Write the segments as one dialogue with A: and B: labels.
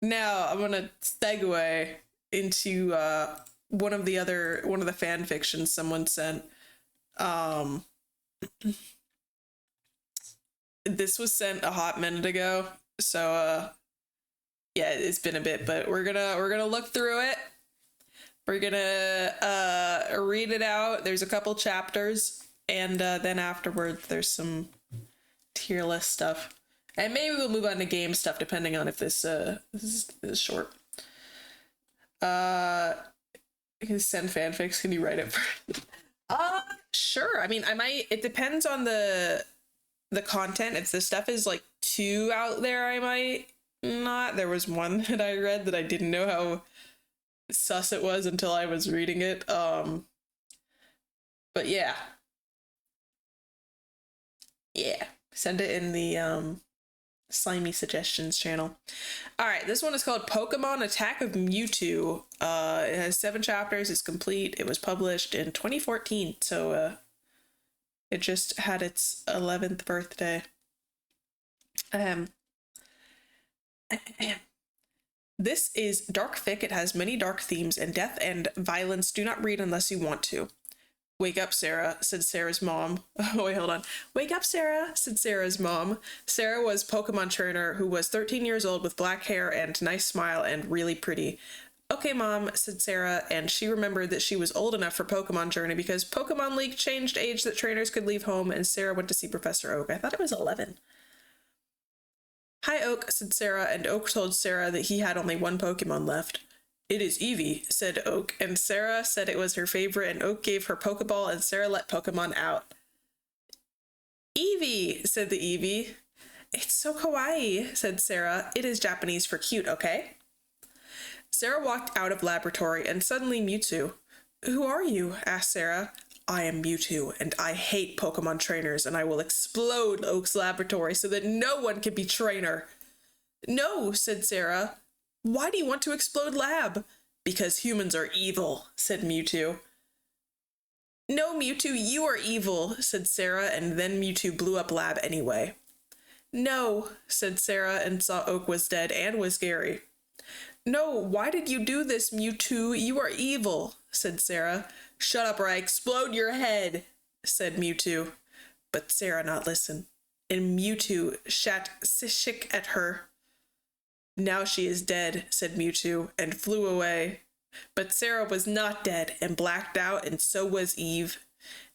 A: Now I'm gonna segue into one of the fan fictions someone sent. Um, this was sent a hot minute ago, so yeah, it's been a bit, but we're gonna look through it. We're gonna read it out. There's a couple chapters, and then afterwards there's some tier list stuff, and maybe we'll move on to game stuff depending on if this is short. You can send fanfics. Can you write it for? Sure. I mean, I might. It depends on the content. If the stuff is like too out there, I might not. There was one that I read that I didn't know how sus it was until I was reading it. But yeah. Yeah. Send it in the slimy suggestions channel. All right, this one is called Pokemon Attack of Mewtwo. It has 7 chapters. It's complete. It was published in 2014, so it just had its 11th birthday. This is dark fic. It has many dark themes, and death and violence. Do not read unless you want to. Wake up, Sarah, said Sarah's mom. Oh, wait, hold on. Wake up, Sarah, said Sarah's mom. Sarah was Pokemon trainer who was 13 years old with black hair and nice smile and really pretty. Okay, mom, said Sarah, and she remembered that she was old enough for Pokemon Journey because Pokemon League changed age that trainers could leave home, and Sarah went to see Professor Oak. I thought it was 11. Hi, Oak, said Sarah, and Oak told Sarah that he had only one Pokemon left. It is Eevee, said Oak, and Sarah said it was her favorite, and Oak gave her Pokeball, and Sarah let Pokemon out. Eevee, said the Eevee. It's so kawaii, said Sarah. It is Japanese for cute, okay? Sarah walked out of laboratory, and suddenly Mewtwo. Who are you? Asked Sarah. I am Mewtwo, and I hate Pokemon trainers, and I will explode Oak's laboratory so that no one can be trainer. No, said Sarah. Why do you want to explode lab? Because humans are evil, said Mewtwo. No, Mewtwo, you are evil, said Sarah, and then Mewtwo blew up lab anyway. No, said Sarah, and saw Oak was dead and was scary. No, why did you do this, Mewtwo? You are evil, said Sarah. Shut up or I explode your head, said Mewtwo. But Sarah not listen, and Mewtwo shat shik at her. Now she is dead, said Mewtwo, and flew away. But Sarah was not dead and blacked out, and so was Eve.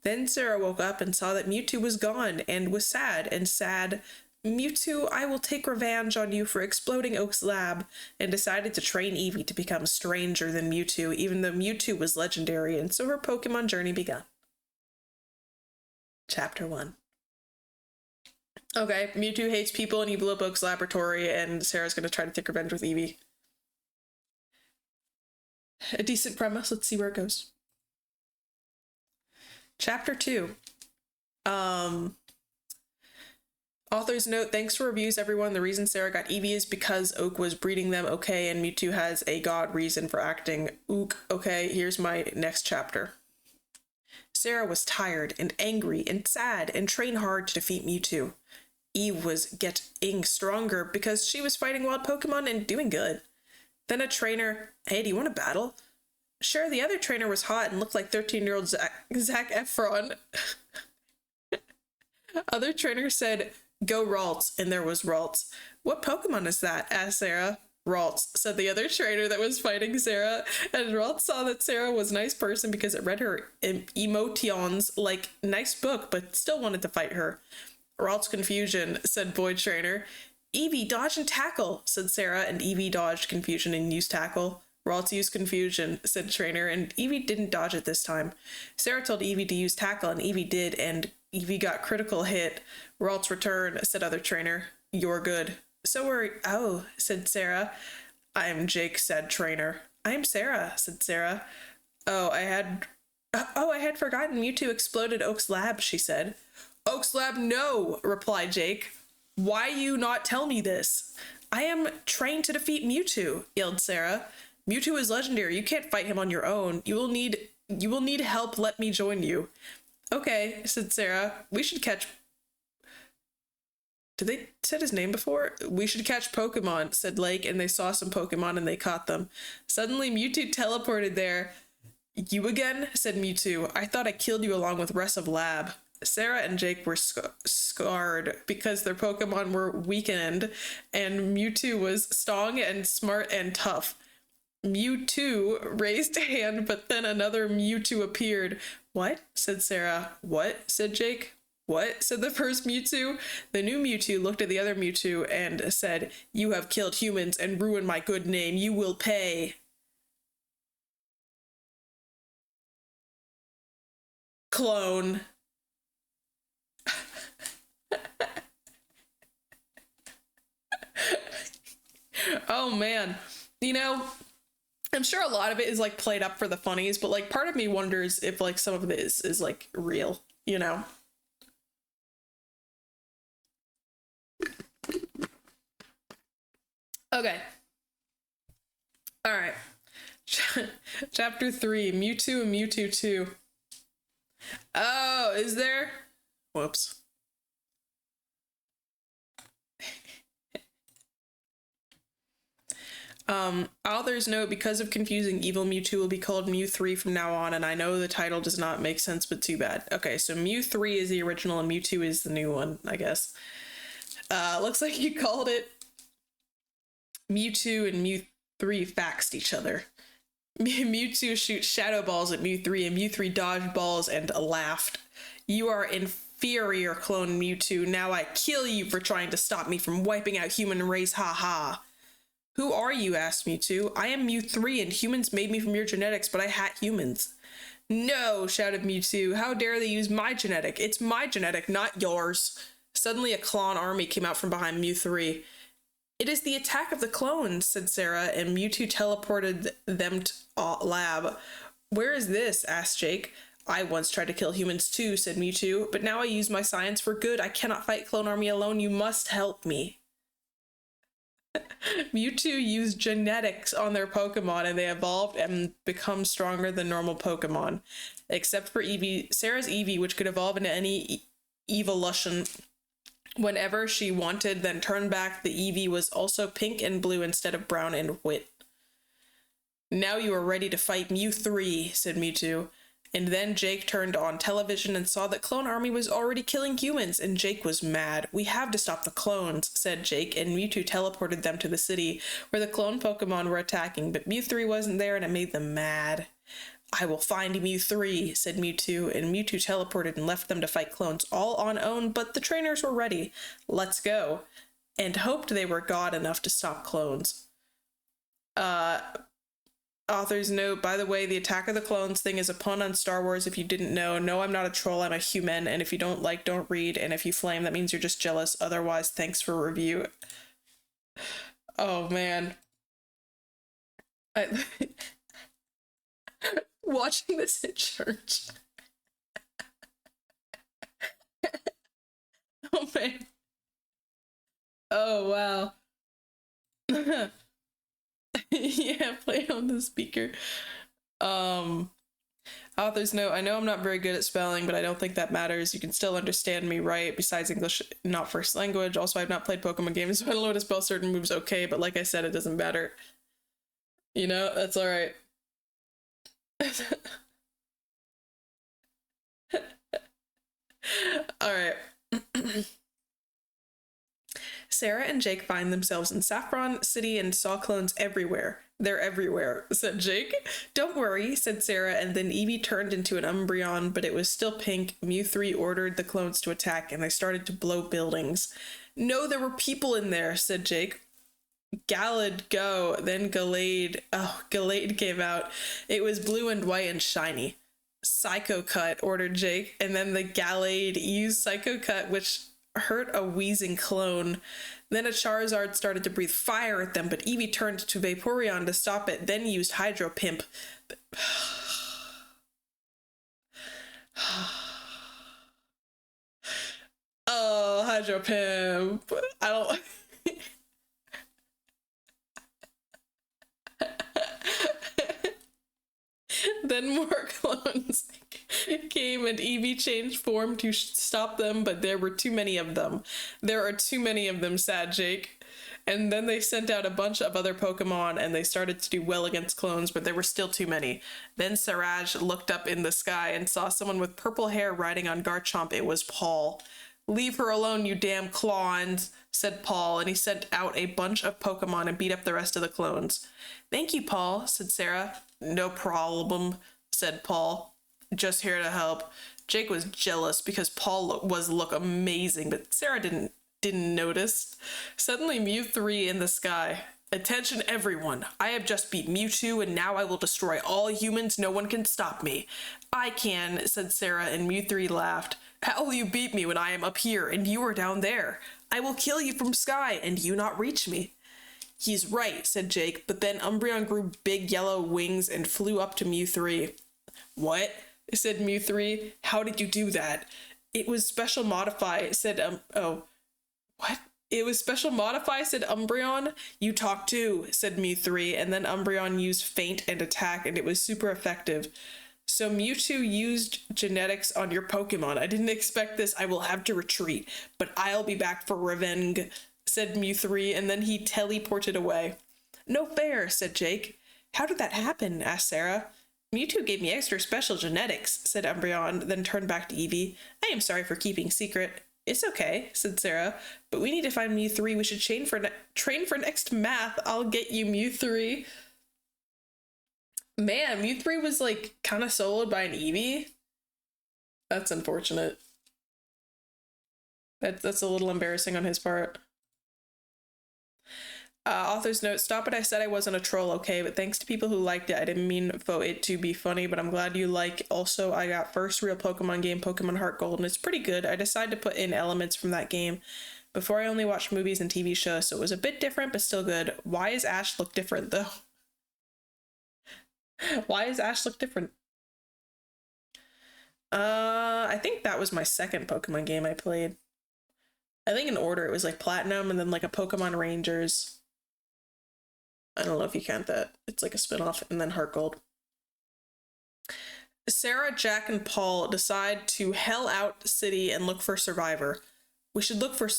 A: Then Sarah woke up and saw that Mewtwo was gone and was sad and sad. Mewtwo, I will take revenge on you for exploding Oak's lab, and decided to train Eevee to become stranger than Mewtwo, even though Mewtwo was legendary, and so her Pokemon journey began. Chapter 1. Okay, Mewtwo hates people and he blew up Oak's laboratory, and Sarah's gonna try to take revenge with Eevee. A decent premise. Let's see where it goes. Chapter 2. Author's note, thanks for reviews, everyone. The reason Sarah got Eevee is because Oak was breeding them, okay, and Mewtwo has a god reason for acting. Ook, okay, here's my next chapter. Sarah was tired and angry and sad and trained hard to defeat Mewtwo. Eve was getting stronger because she was fighting wild Pokemon and doing good. Then a trainer, hey, do you want to battle? Sure, the other trainer was hot and looked like 13-year-old Zac Efron. Other trainer said, go Ralts, and there was Ralts. What Pokemon is that? Asked Sarah. Ralts, said the other trainer that was fighting Sarah, and Ralts saw that Sarah was a nice person because it read her emotions like nice book, but still wanted to fight her. Ralts confusion, said boy trainer. Eevee, dodge and tackle, said Sarah, and Eevee dodged confusion and used tackle. Ralts used confusion, said trainer, and Eevee didn't dodge it this time. Sarah told Eevee to use tackle, and Eevee did, and Eevee got critical hit. Ralts return, said other trainer. You're good. So are oh, said Sarah. I'm Jake, said trainer. I'm Sarah, said Sarah. I had forgotten Mewtwo exploded Oak's lab, she said. Oak's lab, no, replied Jake. Why you not tell me this? I am trained to defeat Mewtwo, yelled Sarah. Mewtwo is legendary. You can't fight him on your own. You will need help. Let me join you. Okay, said Sarah. We should catch Did they said his name before? We should catch Pokemon, said Lake, and they saw some Pokemon and they caught them. Suddenly, Mewtwo teleported there. You again? Said Mewtwo. I thought I killed you along with rest of Lab. Sarah and Jake were scarred because their Pokemon were weakened, and Mewtwo was strong and smart and tough. Mewtwo raised a hand, but then another Mewtwo appeared. What? Said Sarah. What? Said Jake. What? Said the first Mewtwo. The new Mewtwo looked at the other Mewtwo and said, You have killed humans and ruined my good name. You will pay. Clone. Oh man. You know, I'm sure a lot of it is like played up for the funnies, but like part of me wonders if like some of this is like real, you know? Okay. All right. Chapter 3, Mewtwo and Mewtwo 2. Oh, is there? Whoops. Author's note, because of confusing, evil Mewtwo will be called Mew 3 from now on, and I know the title does not make sense, but too bad. Okay, so Mew 3 is the original and Mew 2 is the new one, I guess. Looks like you called it Mewtwo and Mew 3 faxed each other. Mewtwo shoots shadow balls at Mew 3, and Mew 3 dodged balls and laughed. You are inferior, clone Mewtwo. Now I kill you for trying to stop me from wiping out human race, ha ha. Who are you? Asked Mewtwo. I am Mew 3, and humans made me from your genetics, but I hat humans. No, shouted Mewtwo. How dare they use my genetic? It's my genetic, not yours. Suddenly a clone army came out from behind Mew 3. It is the attack of the clones, said Sarah, and Mewtwo teleported them to lab. Where is this? Asked Jake. I once tried to kill humans too, said Mewtwo, but now I use my science for good. I cannot fight Clone Army alone. You must help me. Mewtwo used genetics on their Pokemon and they evolved and become stronger than normal Pokemon. Except for Eevee, Sarah's Eevee, which could evolve into any evolution whenever she wanted, then turn back. The Eevee was also pink and blue instead of brown and white. Now you are ready to fight Mew 3, said Mewtwo. And then Jake turned on television and saw that Clone Army was already killing humans, and Jake was mad. We have to stop the clones, said Jake, and Mewtwo teleported them to the city where the clone Pokemon were attacking, but Mew 3 wasn't there and it made them mad. I will find Mew 3, said Mewtwo, and Mewtwo teleported and left them to fight clones all on own, but the trainers were ready. Let's go. And hoped they were god enough to stop clones. Author's note, by the way, the Attack of the Clones thing is a pun on Star Wars if you didn't know. No, I'm not a troll, I'm a human, and if you don't like, don't read, and if you flame, that means you're just jealous. Otherwise, thanks for review. Oh, man. Watching this in church. Oh, man. Oh, wow. Yeah, play on the speaker. Author's note, I know I'm not very good at spelling, but I don't think that matters. You can still understand me, right? Besides English, not first language. Also, I've not played Pokemon games, so I don't know how to spell certain moves okay, but like I said, it doesn't matter. You know, that's alright. Alright. Sarah and Jake find themselves in Saffron City and saw clones everywhere. They're everywhere, said Jake. Don't worry, said Sarah, and then Eevee turned into an Umbreon, but it was still pink. Mew 3 ordered the clones to attack, and they started to blow buildings. No, there were people in there, said Jake. Gallade, go. Then Gallade came out. It was blue and white and shiny. Psycho Cut, ordered Jake, and then the Gallade used Psycho Cut, which hurt a wheezing clone. Then a Charizard started to breathe fire at them, but Eevee turned to Vaporeon to stop it, then used Hydro Pimp. Oh, Hydro Pimp. I don't... Then more clones came and Eevee changed form to stop them, but there were too many of them. There are too many of them, sad Jake. And then they sent out a bunch of other Pokemon and they started to do well against clones, but there were still too many. Then Saraj looked up in the sky and saw someone with purple hair riding on Garchomp. It was Paul. Leave her alone, you damn clones, said Paul, and he sent out a bunch of Pokemon and beat up the rest of the clones. Thank you, Paul, said Sarah. No problem, said Paul. Just here to help. Jake was jealous because Paul look amazing, but Sarah didn't notice. Suddenly Mew 3 in the sky. Attention everyone, I have just beat Mewtwo and now I will destroy all humans. No one can stop me. I can, said Sarah, and Mew 3 laughed. How will you beat me when I am up here and you are down there? I will kill you from sky and you not reach me. He's right, said Jake, but then Umbreon grew big yellow wings and flew up to Mew 3. What? Said Mew 3. How did you do that? It was special modify, said what? It was special modify, said Umbreon. You talk too, said Mew 3, and then Umbreon used feint and attack, and it was super effective. So Mewtwo used genetics on your Pokemon. I didn't expect this. I will have to retreat, but I'll be back for revenge, said Mew 3, and then he teleported away. No fair, said Jake. How did that happen? Asked Sarah. Mewtwo gave me extra special genetics, said Umbreon, then turned back to Eevee. I am sorry for keeping secret. It's okay, said Sarah, but we need to find Mew 3. We should train for next math. I'll get you, Mew 3. Man, Mew 3 was like kind of soloed by an Eevee. That's unfortunate. That's a little embarrassing on his part. Author's note, stop it, I said I wasn't a troll, okay, but thanks to people who liked it. I didn't mean for it to be funny, but I'm glad you like. Also, I got first real Pokemon game, Pokemon Heart Gold, and it's pretty good. I decided to put in elements from that game. Before I only watched movies and TV shows, so it was a bit different, but still good. Why does Ash look different, though? Why does Ash look different? I think that was my second Pokemon game I played. I think in order, it was like Platinum and then like a Pokemon Rangers. I don't know if you count that. It's like a spinoff, and then Heart Gold. Sarah, Jack, and Paul decide to hell out city and look for Survivor. We should look for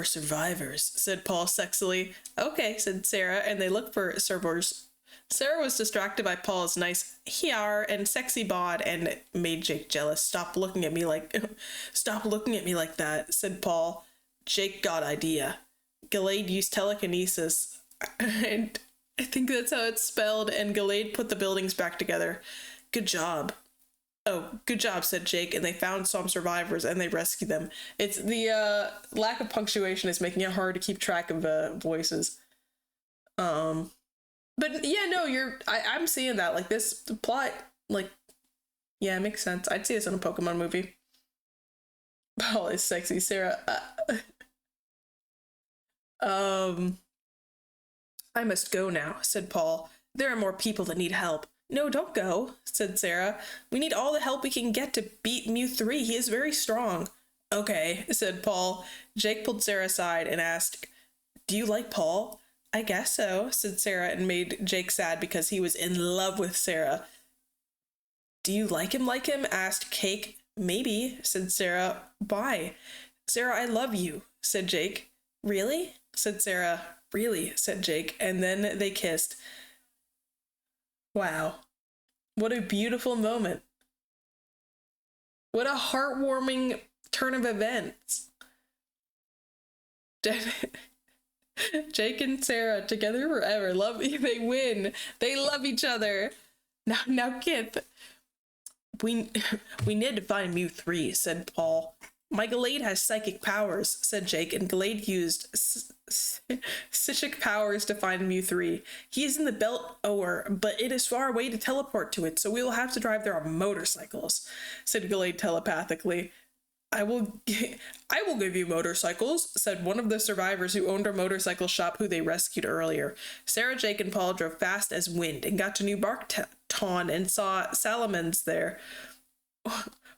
A: survivors, said Paul sexily. Okay, said Sarah, and they looked for servers. Sarah was distracted by Paul's nice here and sexy bod and made Jake jealous. Stop looking at me like that, said Paul. Jake got idea. Gallade used telekinesis. And I think that's how it's spelled, and Gallade put the buildings back together. Good job. Oh, good job, said Jake, and they found some survivors and they rescued them. It's the lack of punctuation is making it hard to keep track of voices. But yeah, no, I'm seeing that, like, this plot, like, yeah, it makes sense. I'd see this in a Pokemon movie. Paul is sexy, Sarah. I must go now, said Paul. There are more people that need help. No, don't go, said Sarah. We need all the help we can get to beat Mew 3. He is very strong. Okay, said Paul. Jake pulled Sarah aside and asked, do you like Paul? I guess so, said Sarah, and made Jake sad because he was in love with Sarah. Do you like him, asked Cake. Maybe, said Sarah. Why? Sarah, I love you, said Jake. Really? Said Sarah. Really, said Jake, and then they kissed. Wow. What a beautiful moment. What a heartwarming turn of events. Jake and Sarah together forever. They win. They love each other. Now Kip. We need to find Mew 3, said Paul. My Gallade has psychic powers, said Jake, and Gallade used psychic powers to find Mew 3. He is in the Belt Oer, but it is far away to teleport to it, so we will have to drive there on motorcycles, said Gallade telepathically. I will give you motorcycles, said one of the survivors who owned a motorcycle shop who they rescued earlier. Sarah, Jake, and Paul drove fast as wind and got to New Barktown and saw Salamence there.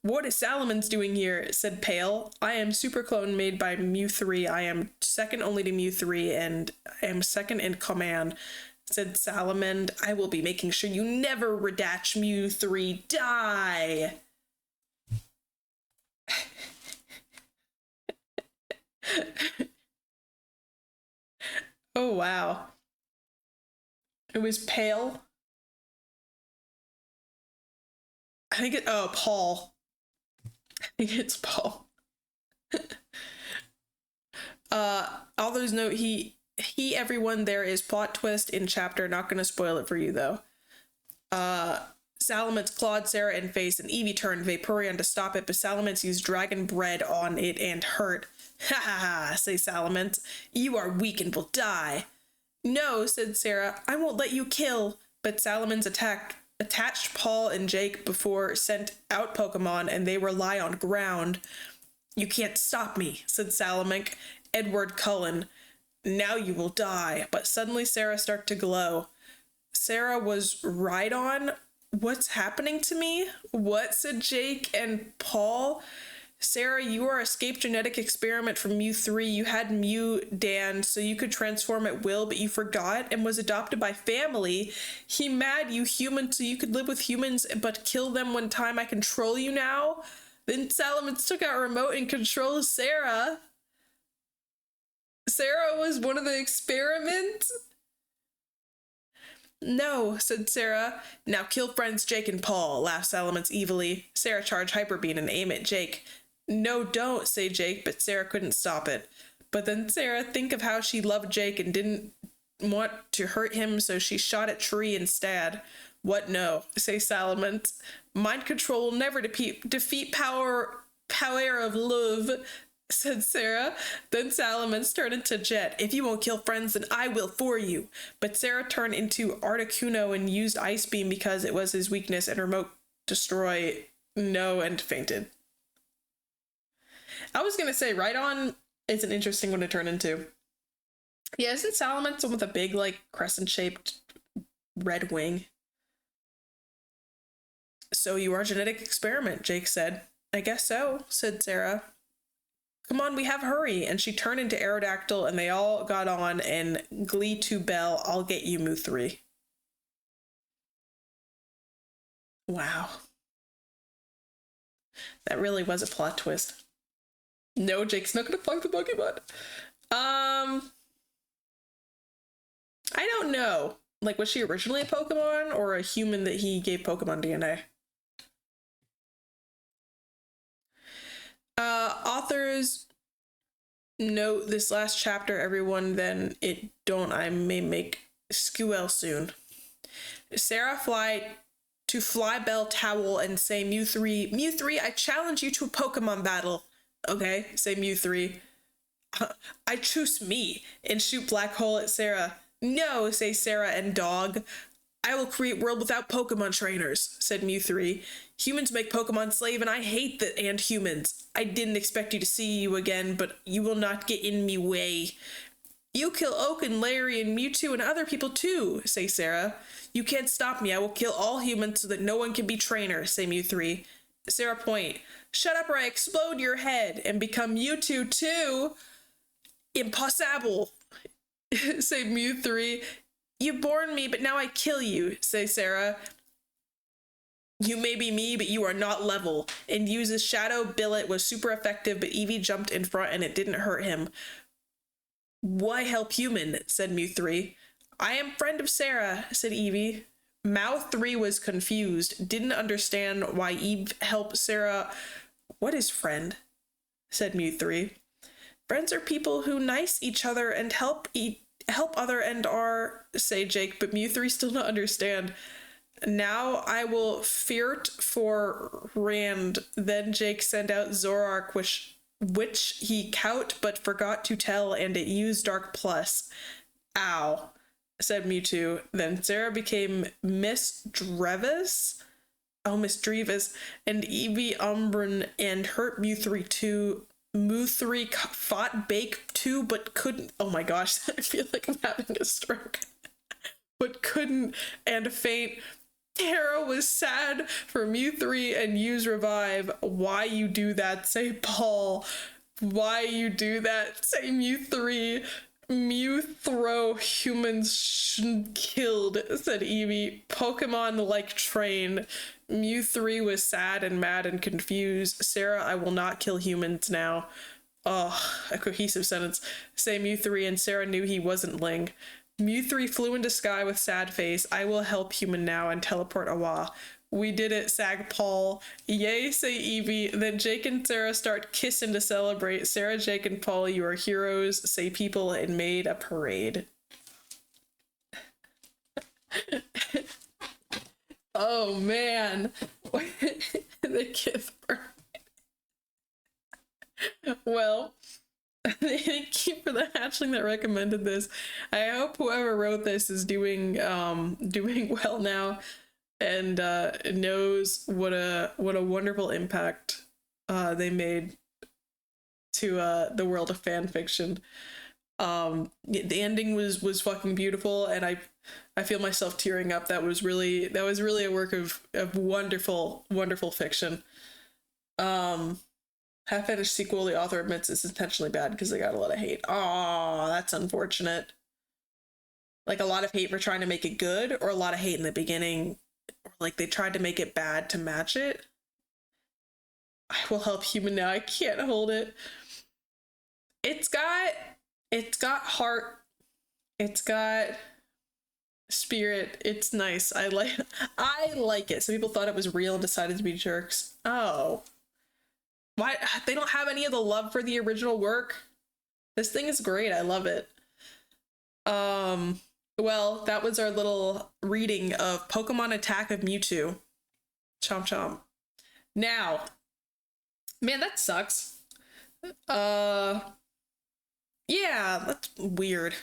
A: What is Salamence doing here? Said Pale. I am super clone made by Mew 3. I am second only to Mew 3 and I am second in command. said Salamand. I will be making sure you never redact Mew 3. Die! Oh, wow. It was Pale. I think Paul. I think it's Paul. Author's note, everyone, there is plot twist in chapter. Not gonna spoil it for you, though. Salamence clawed Sarah in face, and Eevee turned Vaporeon to stop it, but Salamence used dragon bread on it and hurt. Ha ha ha, say Salamence. You are weak and will die. No, said Sarah, I won't let you kill. But Salamence attached Paul and Jake before sent out Pokemon, and they rely on ground. You can't stop me, said Salamence. Edward Cullen. Now you will die. But suddenly Sarah started to glow. Sarah was right on. What's happening to me? What, said Jake and Paul. Sarah, you are escaped genetic experiment from Mew 3. You had Mew Dan so you could transform at will, but you forgot and was adopted by family. He mad you human so you could live with humans but kill them one time. I control you now. Then Salamence took out a remote and controls Sarah. Sarah was one of the experiments? No, said Sarah. Now kill friends Jake and Paul, laughed Salamence evilly. Sarah charged Hyper Beam and aim at Jake. No, don't, say Jake, but Sarah couldn't stop it. But then Sarah think of how she loved Jake and didn't want to hurt him, so she shot at Tree instead. What no, say Salamence. Mind control will never defeat power of love, said Sarah. Then Salamence turned into Jet. If you won't kill friends, then I will for you. But Sarah turned into Articuno and used Ice Beam because it was his weakness, and Remote Destroy no and fainted. I was gonna say, Right On is an interesting one to turn into. Yeah, isn't Salamence one with a big, like, crescent-shaped red wing? So you are a genetic experiment, Jake said. I guess so, said Sarah. Come on, we have hurry. And she turned into Aerodactyl, and they all got on, and Glee to Bell, I'll get you, Mew 3. Wow. That really was a plot twist. No, Jake's not gonna plug the Pokemon. I don't know. Like, was she originally a Pokemon or a human that he gave Pokemon DNA? Authors note this last chapter, everyone, then it don't I may make Squell soon. Sarah fly Bell Towel and say Mew 3, I challenge you to a Pokemon battle. Okay, say Mew 3. I choose me and shoot Black Hole at Sarah. No, say Sarah and Dog. I will create world without Pokemon trainers, said Mew 3. Humans make Pokemon slave and I hate that and humans. I didn't expect you to see you again, but you will not get in me way. You kill Oak and Larry and Mewtwo and other people too, say Sarah. You can't stop me. I will kill all humans so that no one can be trainer, say Mew 3. Sarah point. Shut up or I explode your head and become Mewtwo too. Impossible, say Mew 3. You born me, but now I kill you, say Sarah. You may be me, but you are not level. And uses Shadow Billet was super effective, but Eevee jumped in front and it didn't hurt him. Why help human, said Mew 3. I am friend of Sarah, said Eevee. Mao 3 was confused, didn't understand why Eve helped Sarah. What is friend? Said Mew 3. Friends are people who nice each other and help other and are, say Jake, but Mew 3 still not understand. Now I will feart for Rand. Then Jake sent out Zoroark, which he caught but forgot to tell, and it used Dark Plus. Ow, said Mewtwo. Then Sarah became Miss Drevis. Oh, Miss Drevis. And Eevee Umbran and hurt Mew 3 too. Mew 3 fought Bake too, but couldn't. Oh my gosh, I feel like I'm having a stroke. But couldn't and faint. Tara was sad for Mew 3 and use Revive. Why you do that, say Paul. Why you do that, say Mew 3. Mew throw humans killed, said Eevee. Pokemon like train. Mew 3 was sad and mad and confused. Sarah, I will not kill humans now. Oh, a cohesive sentence. Say Mew 3 and Sarah knew he wasn't Ling. Mew 3 flew into sky with sad face. I will help human now and teleport Awa. We did it, sag Paul. Yay, say Eevee. Then Jake and Sarah start kissing to celebrate. Sarah, Jake, and Paul, you are heroes, say people, and made a parade. Oh, man. The kiss parade. Well, thank you for the hatchling that recommended this. I hope whoever wrote this is doing well now, and knows what a wonderful impact they made to the world of fan fiction. The ending was fucking beautiful, and I feel myself tearing up. That was really a work of wonderful fiction. Half-finished sequel, the author admits it's intentionally bad because they got a lot of hate. Aw, that's unfortunate. Like a lot of hate for trying to make it good, or a lot of hate in the beginning, or like they tried to make it bad to match it. I will help human now. I can't hold it. It's got heart. It's got spirit. It's nice. I like it. Some people thought it was real and decided to be jerks. Oh. Why? They don't have any of the love for the original work? This thing is great. I love it. Well, that was our little reading of Pokemon Attack of Mewtwo. Chomp chomp. Now, man, that sucks. Yeah, that's weird.